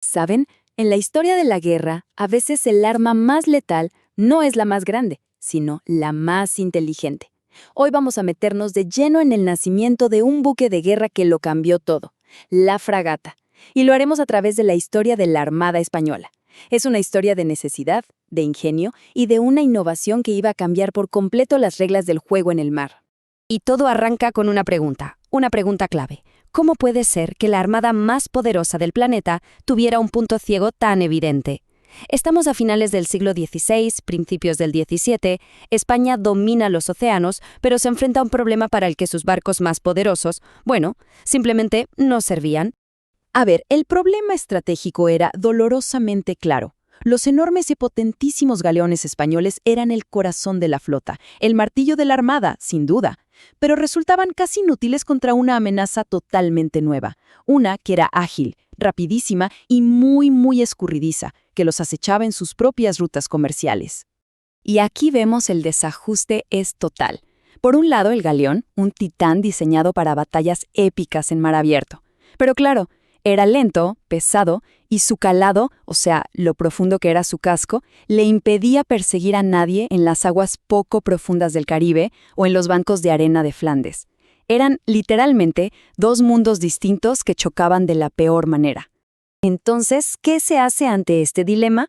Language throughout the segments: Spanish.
¿Saben? En la historia de la guerra, a veces el arma más letal no es la más grande, sino la más inteligente. Hoy vamos a meternos de lleno en el nacimiento de un buque de guerra que lo cambió todo, la fragata. Y lo haremos a través de la historia de la Armada Española. Es una historia de necesidad, de ingenio y de una innovación que iba a cambiar por completo las reglas del juego en el mar. Y todo arranca con una pregunta clave. ¿Cómo puede ser que la armada más poderosa del planeta tuviera un punto ciego tan evidente? Estamos a finales del siglo XVI, principios del XVII, España domina los océanos, pero se enfrenta a un problema para el que sus barcos más poderosos, simplemente no servían. A ver, el problema estratégico era dolorosamente claro. Los enormes y potentísimos galeones españoles eran el corazón de la flota, el martillo de la armada, sin duda, pero resultaban casi inútiles contra una amenaza totalmente nueva, una que era ágil, rapidísima y muy escurridiza, que los acechaba en sus propias rutas comerciales. Y aquí vemos el desajuste es total. Por un lado, el galeón, un titán diseñado para batallas épicas en mar abierto. Pero claro, era lento, pesado, y su calado, o sea, lo profundo que era su casco, le impedía perseguir a nadie en las aguas poco profundas del Caribe o en los bancos de arena de Flandes. Eran, literalmente, dos mundos distintos que chocaban de la peor manera. Entonces, ¿qué se hace ante este dilema?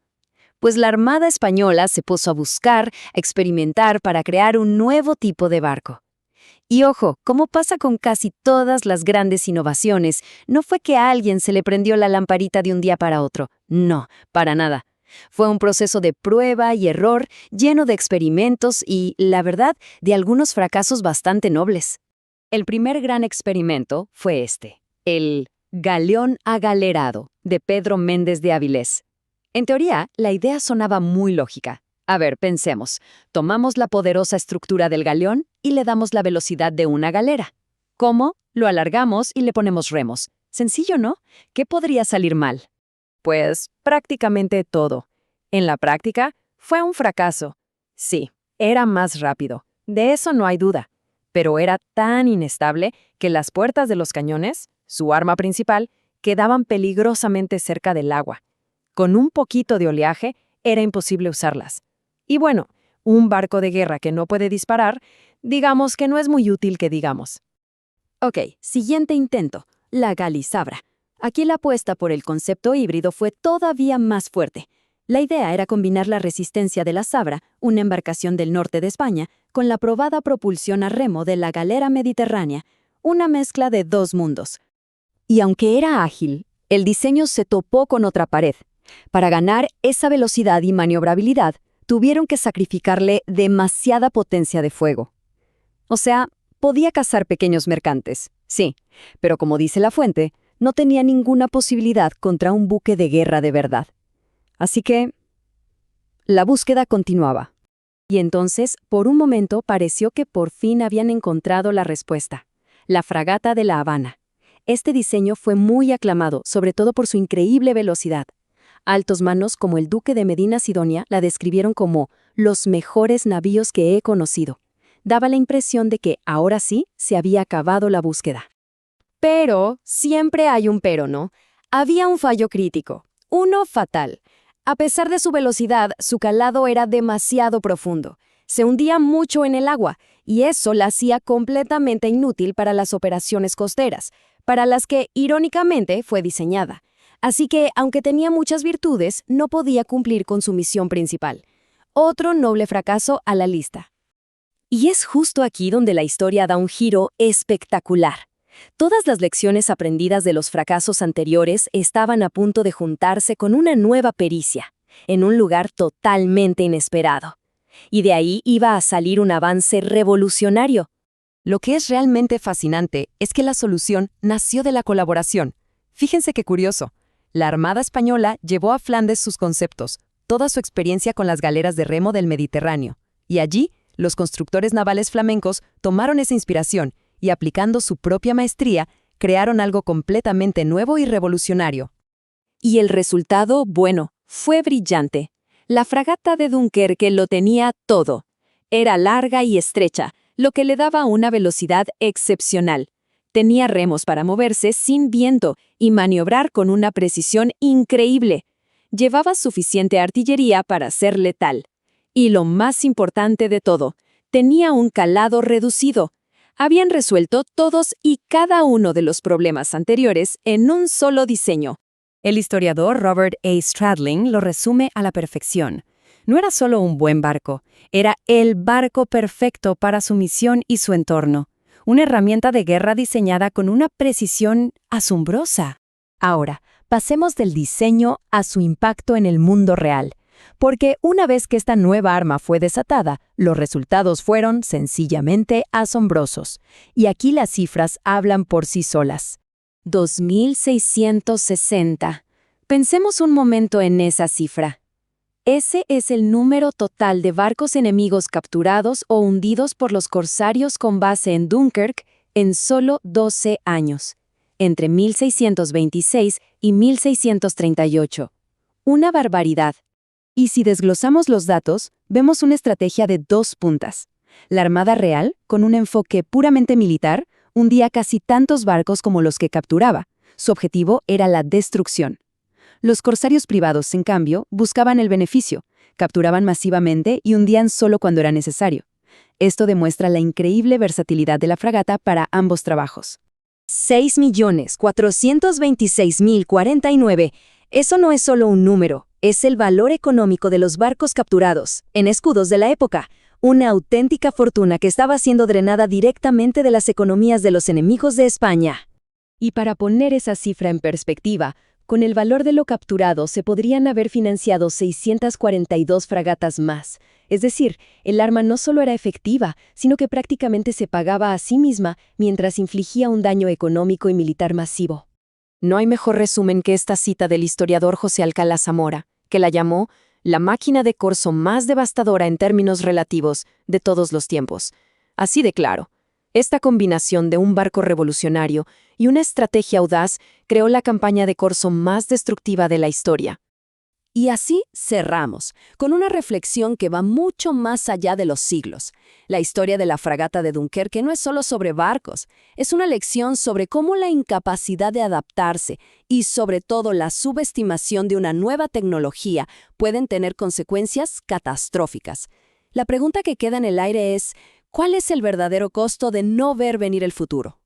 Pues la Armada Española se puso a buscar, a experimentar para crear un nuevo tipo de barco. Y ojo, como pasa con casi todas las grandes innovaciones, no fue que a alguien se le prendió la lamparita de un día para otro. No, para nada. Fue un proceso de prueba y error, lleno de experimentos y, la verdad, de algunos fracasos bastante nobles. El primer gran experimento fue el galeón agalerado, de Pedro Méndez de Avilés. En teoría, la idea sonaba muy lógica. A ver, pensemos. Tomamos la poderosa estructura del galeón y le damos la velocidad de una galera. ¿Cómo? Lo alargamos y le ponemos remos. Sencillo, ¿no? ¿Qué podría salir mal? Pues prácticamente todo. En la práctica, fue un fracaso. Sí, era más rápido. De eso no hay duda. Pero era tan inestable que las puertas de los cañones, su arma principal, quedaban peligrosamente cerca del agua. Con un poquito de oleaje, era imposible usarlas. Y bueno, un barco de guerra que no puede disparar, digamos que no es muy útil que digamos. Ok, siguiente intento, la Galisabra. Aquí la apuesta por el concepto híbrido fue todavía más fuerte. La idea era combinar la resistencia de la Sabra, una embarcación del norte de España, con la probada propulsión a remo de la galera mediterránea, una mezcla de dos mundos. Y aunque era ágil, el diseño se topó con otra pared. Para ganar esa velocidad y maniobrabilidad, tuvieron que sacrificarle demasiada potencia de fuego. O sea, podía cazar pequeños mercantes, sí, pero como dice la fuente, no tenía ninguna posibilidad contra un buque de guerra de verdad. Así que, la búsqueda continuaba. Y entonces, por un momento, pareció que por fin habían encontrado la respuesta: la fragata de La Habana. Este diseño fue muy aclamado, sobre todo por su increíble velocidad. Altos mandos como el duque de Medina Sidonia la describieron como los mejores navíos que he conocido. Daba la impresión de que ahora sí se había acabado la búsqueda. Pero, siempre hay un pero, ¿no? Había un fallo crítico, uno fatal. A pesar de su velocidad, su calado era demasiado profundo. Se hundía mucho en el agua, y eso la hacía completamente inútil para las operaciones costeras, para las que, irónicamente, fue diseñada. Así que, aunque tenía muchas virtudes, no podía cumplir con su misión principal. Otro noble fracaso a la lista. Y es justo aquí donde la historia da un giro espectacular. Todas las lecciones aprendidas de los fracasos anteriores estaban a punto de juntarse con una nueva pericia, en un lugar totalmente inesperado. Y de ahí iba a salir un avance revolucionario. Lo que es realmente fascinante es que la solución nació de la colaboración. Fíjense qué curioso. La Armada Española llevó a Flandes sus conceptos, toda su experiencia con las galeras de remo del Mediterráneo. Y allí, los constructores navales flamencos tomaron esa inspiración y, aplicando su propia maestría, crearon algo completamente nuevo y revolucionario. Y el resultado, bueno, fue brillante. La fragata de Dunkerque lo tenía todo. Era larga y estrecha, lo que le daba una velocidad excepcional. Tenía remos para moverse sin viento y maniobrar con una precisión increíble. Llevaba suficiente artillería para ser letal. Y lo más importante de todo, tenía un calado reducido. Habían resuelto todos y cada uno de los problemas anteriores en un solo diseño. El historiador Robert A. Stradling lo resume a la perfección. No era solo un buen barco, era el barco perfecto para su misión y su entorno. Una herramienta de guerra diseñada con una precisión asombrosa. Ahora, pasemos del diseño a su impacto en el mundo real. Porque una vez que esta nueva arma fue desatada, los resultados fueron sencillamente asombrosos. Y aquí las cifras hablan por sí solas. 2.660. Pensemos un momento en esa cifra. Ese es el número total de barcos enemigos capturados o hundidos por los corsarios con base en Dunkirk en solo 12 años, entre 1626 y 1638. Una barbaridad. Y si desglosamos los datos, vemos una estrategia de dos puntas. La Armada Real, con un enfoque puramente militar, hundía casi tantos barcos como los que capturaba. Su objetivo era la destrucción. Los corsarios privados, en cambio, buscaban el beneficio, capturaban masivamente y hundían solo cuando era necesario. Esto demuestra la increíble versatilidad de la fragata para ambos trabajos. 6.426.049. Eso no es solo un número, es el valor económico de los barcos capturados, en escudos de la época. Una auténtica fortuna que estaba siendo drenada directamente de las economías de los enemigos de España. Y para poner esa cifra en perspectiva, con el valor de lo capturado se podrían haber financiado 642 fragatas más. Es decir, el arma no solo era efectiva, sino que prácticamente se pagaba a sí misma mientras infligía un daño económico y militar masivo. No hay mejor resumen que esta cita del historiador José Alcalá Zamora, que la llamó la máquina de corso más devastadora en términos relativos de todos los tiempos. Así de claro. Esta combinación de un barco revolucionario y una estrategia audaz creó la campaña de corso más destructiva de la historia. Y así cerramos, con una reflexión que va mucho más allá de los siglos. La historia de la fragata de Dunkerque no es solo sobre barcos, es una lección sobre cómo la incapacidad de adaptarse y sobre todo la subestimación de una nueva tecnología pueden tener consecuencias catastróficas. La pregunta que queda en el aire es, ¿cuál es el verdadero costo de no ver venir el futuro?